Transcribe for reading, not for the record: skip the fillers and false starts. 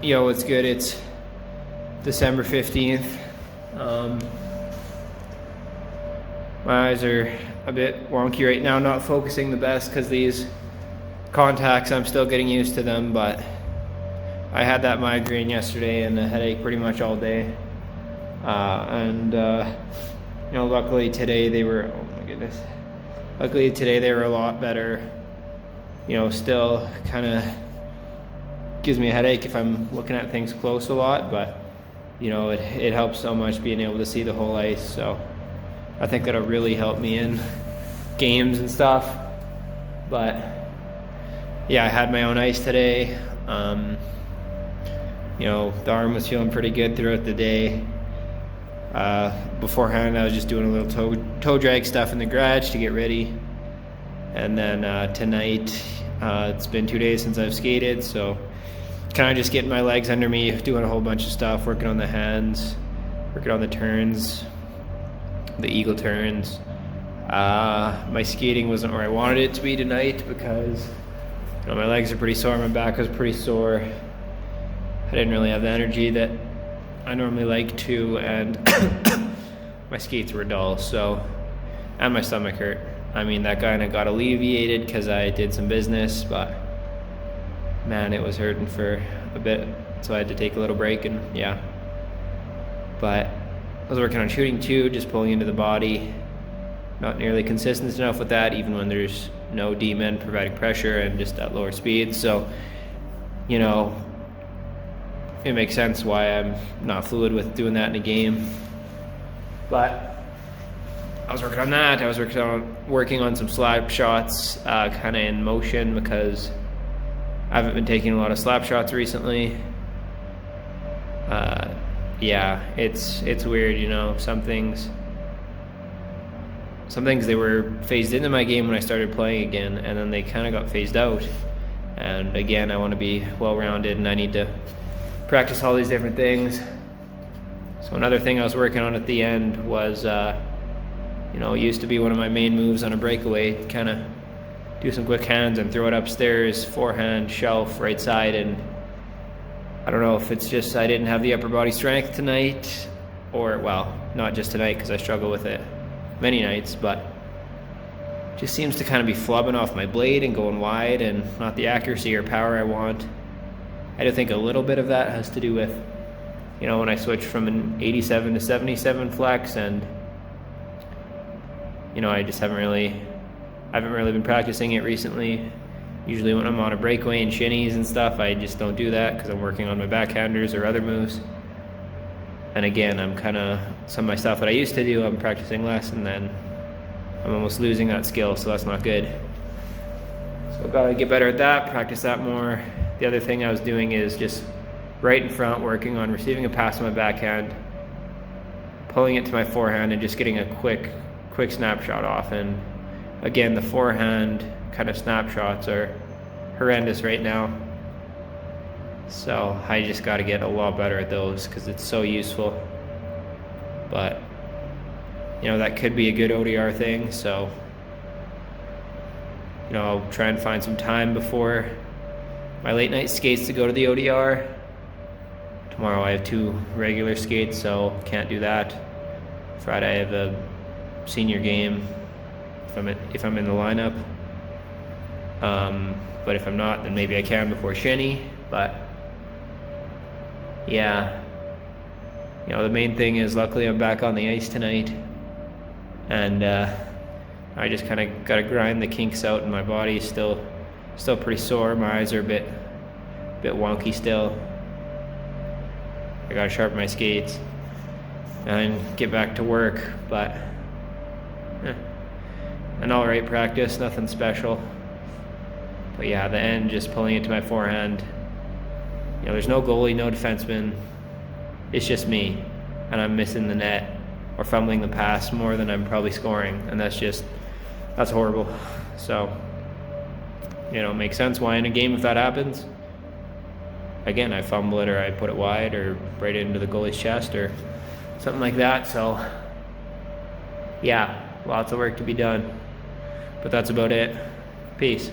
Yo, what's good? It's December 15th. My eyes are a bit wonky right now, not focusing the best because these contacts, I'm still getting used to them, but I had that migraine yesterday and a headache pretty much all day. Luckily today they were, luckily today they were a lot better. Still kind of gives me a headache if I'm looking at things close a lot, but it helps so much being able to see the whole ice. So I think that'll really help me in games and stuff. But yeah, I had my own ice today. The arm was feeling pretty good throughout the day. Beforehand, I was just doing a little toe drag stuff in the garage to get ready. And then tonight, it's been 2 days since I've skated, so kind of just getting my legs under me, doing a whole bunch of stuff, working on the hands, working on the turns, the eagle turns. My skating wasn't where I wanted it to be tonight because my legs are pretty sore, my back was pretty sore. I didn't really have the energy that I normally like to, and my skates were dull, and my stomach hurt. I mean, that kind of got alleviated because I did some business, but man, it was hurting for a bit, so I had to take a little break, and yeah. But I was working on shooting too, just pulling into the body. Not nearly consistent enough with that, even when there's no D-men providing pressure and just at lower speeds. So, it makes sense why I'm not fluid with doing that in a game. But I was working on that. I was working on some slap shots, kind of in motion, because I haven't been taking a lot of slap shots recently. It's weird, some things they were phased into my game when I started playing again, and then they kind of got phased out. And again, I want to be well-rounded, and I need to practice all these different things. So another thing I was working on at the end was, it used to be one of my main moves on a breakaway, kind of do some quick hands and throw it upstairs, forehand, shelf, right side, and I don't know if it's just I didn't have the upper body strength tonight, or, well, not just tonight because I struggle with it many nights, but it just seems to kind of be flubbing off my blade and going wide, and not the accuracy or power I want. I do think a little bit of that has to do with, when I switched from an 87 to 77 flex, and I just haven't really been practicing it recently. Usually when I'm on a breakaway and shinnies and stuff, I just don't do that because I'm working on my backhanders or other moves. And again, I'm kind of, some of my stuff that I used to do, I'm practicing less, and then I'm almost losing that skill, so that's not good. So I've got to get better at that, practice that more. The other thing I was doing is just right in front, working on receiving a pass on my backhand, pulling it to my forehand, and just getting a quick snapshot off. And again, the forehand kind of snapshots are horrendous right now. So I just got to get a lot better at those because it's so useful. But, that could be a good ODR thing. So, I'll try and find some time before my late night skates to go to the ODR. Tomorrow I have 2 regular skates, so can't do that. Friday I have a senior game if I'm in the lineup. But if I'm not, then maybe I can before shinny. But yeah, the main thing is luckily I'm back on the ice tonight, and I just kind of got to grind the kinks out in my body. Still pretty sore. My eyes are a bit wonky still. I gotta sharpen my skates and get back to work, but an alright practice, nothing special. But yeah, the end, just pulling it to my forehand. There's no goalie, no defenseman. It's just me, and I'm missing the net or fumbling the pass more than I'm probably scoring, and that's horrible. So, it makes sense why in a game if that happens, again, I fumble it or I put it wide or right into the goalie's chest or something like that. So yeah, lots of work to be done, but that's about it. Peace.